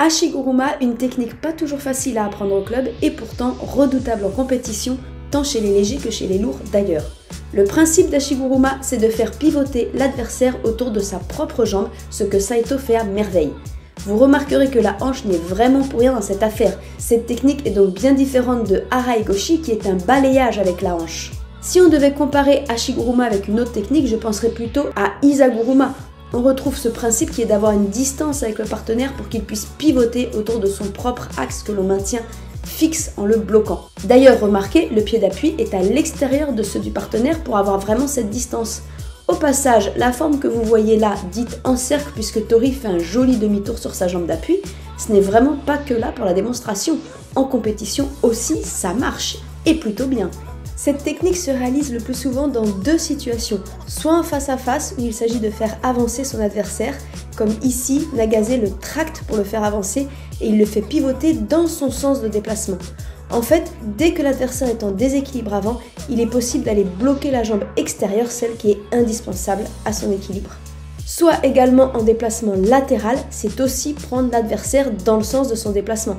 Hashiguruma, une technique pas toujours facile à apprendre au club et pourtant redoutable en compétition, tant chez les légers que chez les lourds d'ailleurs. Le principe d'Hashiguruma, c'est de faire pivoter l'adversaire autour de sa propre jambe, ce que Saito fait à merveille. Vous remarquerez que la hanche n'est vraiment pour rien dans cette affaire. Cette technique est donc bien différente de Harai-Goshi qui est un balayage avec la hanche. Si on devait comparer Hashiguruma avec une autre technique, je penserais plutôt à Izaguruma. On retrouve ce principe qui est d'avoir une distance avec le partenaire pour qu'il puisse pivoter autour de son propre axe que l'on maintient fixe en le bloquant. D'ailleurs, remarquez, le pied d'appui est à l'extérieur de ceux du partenaire pour avoir vraiment cette distance. Au passage, la forme que vous voyez là, dite en cercle puisque Tori fait un joli demi-tour sur sa jambe d'appui, ce n'est vraiment pas que là pour la démonstration. En compétition aussi, ça marche, et plutôt bien. Cette technique se réalise le plus souvent dans deux situations, soit en face à face où il s'agit de faire avancer son adversaire, comme ici, Nagase le tracte pour le faire avancer et il le fait pivoter dans son sens de déplacement. En fait, dès que l'adversaire est en déséquilibre avant, il est possible d'aller bloquer la jambe extérieure, celle qui est indispensable à son équilibre. Soit également en déplacement latéral, c'est aussi prendre l'adversaire dans le sens de son déplacement.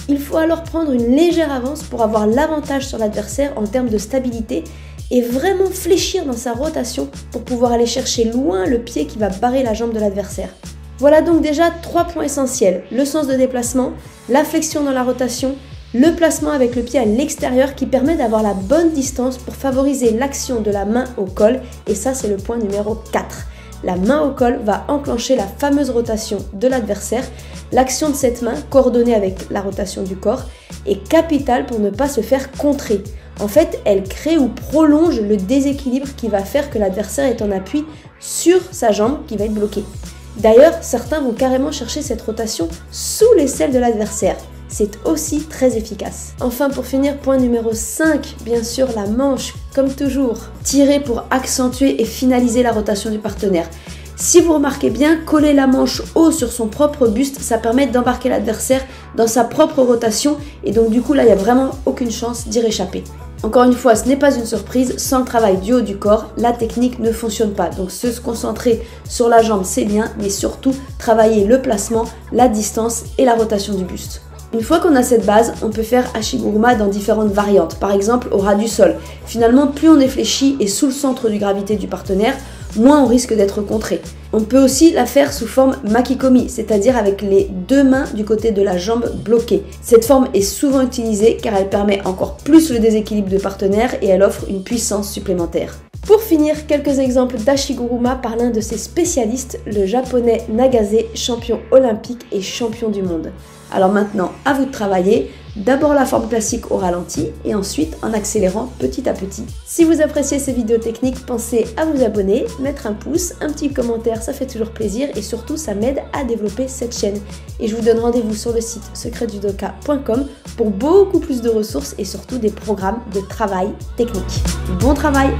Il faut alors prendre une légère avance pour avoir l'avantage sur l'adversaire en termes de stabilité et vraiment fléchir dans sa rotation pour pouvoir aller chercher loin le pied qui va barrer la jambe de l'adversaire. Voilà donc déjà 3 points essentiels, le sens de déplacement, la flexion dans la rotation, le placement avec le pied à l'extérieur qui permet d'avoir la bonne distance pour favoriser l'action de la main au col et ça c'est le point numéro 4. La main au col va enclencher la fameuse rotation de l'adversaire. L'action de cette main, coordonnée avec la rotation du corps, est capitale pour ne pas se faire contrer. En fait, elle crée ou prolonge le déséquilibre qui va faire que l'adversaire est en appui sur sa jambe qui va être bloquée. D'ailleurs, certains vont carrément chercher cette rotation sous l'aisselle de l'adversaire. C'est aussi très efficace. Enfin, pour finir, point numéro 5, bien sûr la manche, comme toujours. Tirer pour accentuer et finaliser la rotation du partenaire. Si vous remarquez bien, coller la manche haut sur son propre buste, ça permet d'embarquer l'adversaire dans sa propre rotation et donc du coup là, il n'y a vraiment aucune chance d'y réchapper. Encore une fois, ce n'est pas une surprise, sans le travail du haut du corps, la technique ne fonctionne pas. Donc se concentrer sur la jambe, c'est bien, mais surtout travailler le placement, la distance et la rotation du buste. Une fois qu'on a cette base, on peut faire Hashiguruma dans différentes variantes, par exemple au ras du sol. Finalement, plus on est fléchi et sous le centre de gravité du partenaire, moins on risque d'être contré. On peut aussi la faire sous forme makikomi, c'est-à-dire avec les deux mains du côté de la jambe bloquée. Cette forme est souvent utilisée car elle permet encore plus le déséquilibre de partenaire et elle offre une puissance supplémentaire. Pour finir, quelques exemples d'Hashiguruma par l'un de ses spécialistes, le japonais Nagase, champion olympique et champion du monde. Alors maintenant, à vous de travailler, d'abord la forme classique au ralenti et ensuite en accélérant petit à petit. Si vous appréciez ces vidéos techniques, pensez à vous abonner, mettre un pouce, un petit commentaire, ça fait toujours plaisir et surtout ça m'aide à développer cette chaîne. Et je vous donne rendez-vous sur le site secretjudoka.com pour beaucoup plus de ressources et surtout des programmes de travail technique. Bon travail!